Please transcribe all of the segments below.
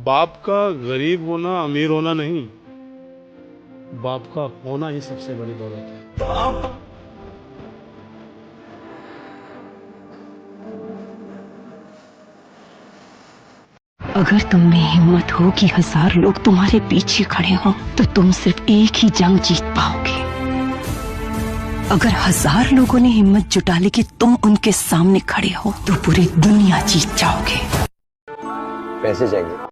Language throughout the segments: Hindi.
बाप का गरीब होना अमीर होना नहीं, बाप का होना ही सबसे बड़ी दौलत है। अगर तुम में हिम्मत हो कि 1000 लोग तुम्हारे पीछे खड़े हों, तो तुम सिर्फ एक ही जंग जीत पाओगे। अगर 1000 लोगों ने हिम्मत जुटा ली कि तुम उनके सामने खड़े हो, तो पूरी दुनिया जीत जाओगे। पैसे चाहिए।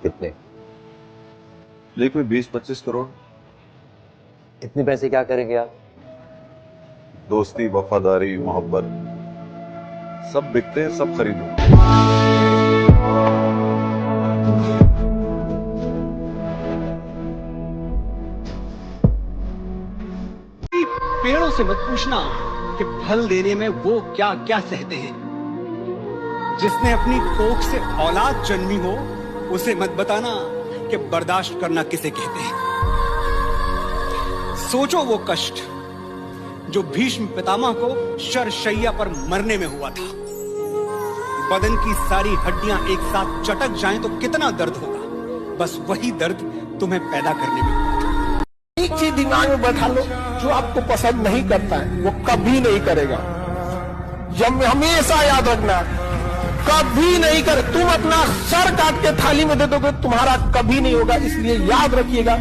कितने? देखो 20-25 करोड़। इतने पैसे क्या करेंगे आप? दोस्ती, वफादारी, मोहब्बत सब बिकते हैं, सब खरीदो। पेड़ों से मत पूछना कि फल देने में वो क्या क्या सहते हैं। जिसने अपनी कोख से औलाद जन्मी हो, उसे मत बताना कि बर्दाश्त करना किसे कहते हैं। सोचो वो कष्ट जो भीष्म पितामह को शरशैया पर मरने में हुआ था। बदन की सारी हड्डियां एक साथ चटक जाएं तो कितना दर्द होगा। बस वही दर्द तुम्हें पैदा करने में हुआ था। एक चीज दिमाग में बैठा लो, जो आपको पसंद नहीं करता है वो कभी नहीं करेगा। जब हमेशा याद रखना, कभी नहीं कर। तुम अपना सर काट के थाली में दे दोगे, तुम्हारा कभी नहीं होगा। इसलिए याद रखिएगा,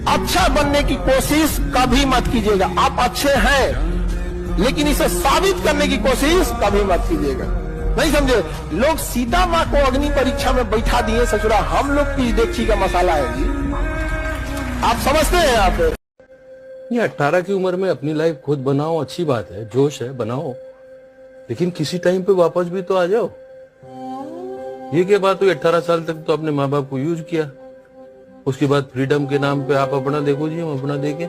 अच्छा बनने की कोशिश कभी मत कीजिएगा। आप अच्छे हैं, लेकिन इसे साबित करने की कोशिश कभी मत कीजिएगा। नहीं समझे? लोग सीता माँ को अग्नि परीक्षा में बैठा दिए ससुरा, हम लोग की देखी का मसाला है जी। आप समझते हैं? आप ये 18 की उम्र में अपनी लाइफ खुद बनाओ, अच्छी बात है, जोश है, बनाओ, लेकिन किसी टाइम पे वापस भी तो आ जाओ। ये क्या बात हुई? 18 साल तक तो अपने माँ बाप को यूज किया, उसके बाद फ्रीडम के नाम पे आप अपना देखो जी, हम अपना देखें।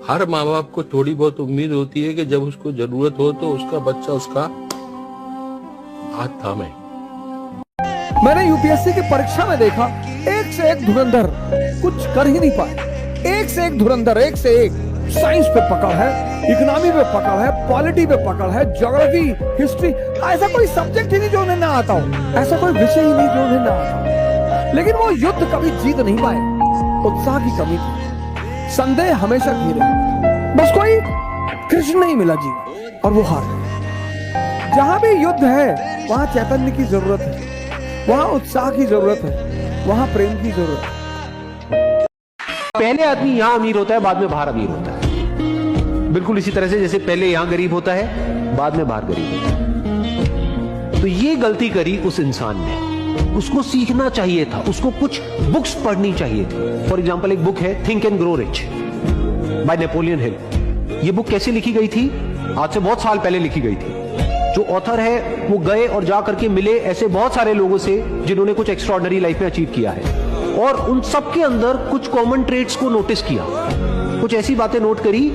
हर माँ बाप को थोड़ी बहुत उम्मीद होती है कि जब उसको जरूरत हो तो उसका बच्चा उसका हाथ थामे। मैंने यूपीएससी की परीक्षा में देखा, एक से एक धुरंधर, कुछ कर ही नहीं पाए। एक से एक धुरंधर, एक से एक। साइंस पे पकड़ है, इकोनॉमी पे पकड़ है, पॉलिटी पे पकड़ है, ज्योग्राफी, हिस्ट्री, ऐसा कोई सब्जेक्ट ही नहीं जो उन्हें ना आता हो, ऐसा कोई विषय ही नहीं जो उन्हें ना आता हो। लेकिन वो युद्ध कभी जीत नहीं पाए, उत्साह की कमी थी, संदेह हमेशा घिरे, बस कोई कृष्ण नहीं मिला जीवन, और वो हार गए। जहां भी युद्ध है वहां चैतन्य की जरूरत है, वहां उत्साह की जरूरत है, वहां प्रेम की जरूरत है। पहले आदमी यहां अमीर होता है, बाद में बाहर अमीर होता है। बिल्कुल इसी तरह से जैसे पहले यहां गरीब होता है, बाद में बाहर गरीब होता है। तो ये गलती करी उस इंसान ने। उसको सीखना चाहिए था, उसको कुछ बुक्स पढ़नी चाहिए थी। फॉर एग्जाम्पल एक बुक है think and grow rich by Napoleon Hill. ये बुक कैसे लिखी गई थी? आज से बहुत साल पहले लिखी गई थी। जो ऑथर है वो गए और जा करके मिले ऐसे बहुत सारे लोगों से जिन्होंने कुछ एक्स्ट्राऑर्डिनरी लाइफ में अचीव किया है, और उन सबके अंदर कुछ कॉमन ट्रेड्स को नोटिस किया, कुछ ऐसी बातें नोट करी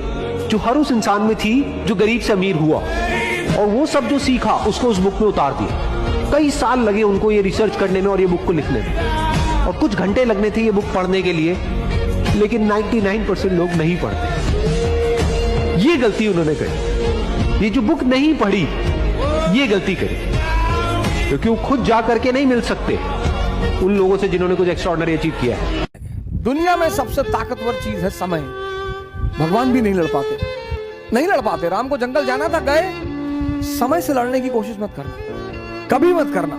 जो हर उस इंसान में थी जो गरीब से अमीर हुआ, और वो सब जो सीखा उसको उस बुक में उतार दिया। कई साल लगे उनको ये रिसर्च करने में और ये बुक को लिखने में, और कुछ घंटे लगने थे ये बुक पढ़ने के लिए, लेकिन 99% लोग नहीं पढ़ते। ये गलती उन्होंने करी। ये जो बुक नहीं पढ़ी ये गलती करी, क्योंकि वो खुद जा करके नहीं मिल सकते उन लोगों से जिन्होंने कुछ एक्स्ट्राऑर्डिनरी अचीव किया है। दुनिया में सबसे ताकतवर चीज है समय। भगवान भी नहीं लड़ पाते, नहीं लड़ पाते। राम को जंगल जाना था, गए। समय से लड़ने की कोशिश मत करना, कभी मत करना।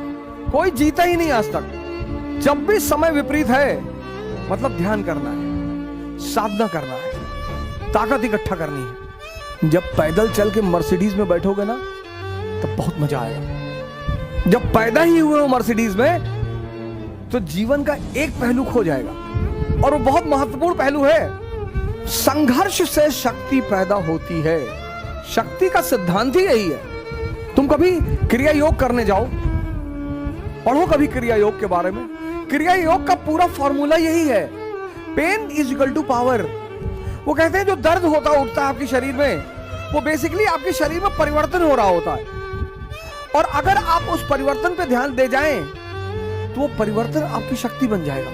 कोई जीता ही नहीं आज तक। जब भी समय विपरीत है, मतलब ध्यान करना है, साधना करना है, ताकत इकट्ठा करनी है। जब पैदल चल के मर्सिडीज में बैठोगे ना, तब बहुत मजा आएगा। जब पैदा ही हुए हो मर्सिडीज में, तो जीवन का एक पहलू खो जाएगा, और वो बहुत महत्वपूर्ण पहलू है। संघर्ष से शक्ति पैदा होती है। शक्ति का सिद्धांत ही यही है। तुम कभी क्रिया योग करने जाओ, पढ़ो कभी क्रिया योग के बारे में। क्रिया योग का पूरा फॉर्मूला यही है, pen is equal to power. वो कहते हैं जो दर्द होता उठता है आपके शरीर में, वो बेसिकली आपके शरीर में परिवर्तन हो रहा होता है, और अगर आप उस परिवर्तन पे ध्यान दे जाएं, तो वो परिवर्तन आपकी शक्ति बन जाएगा।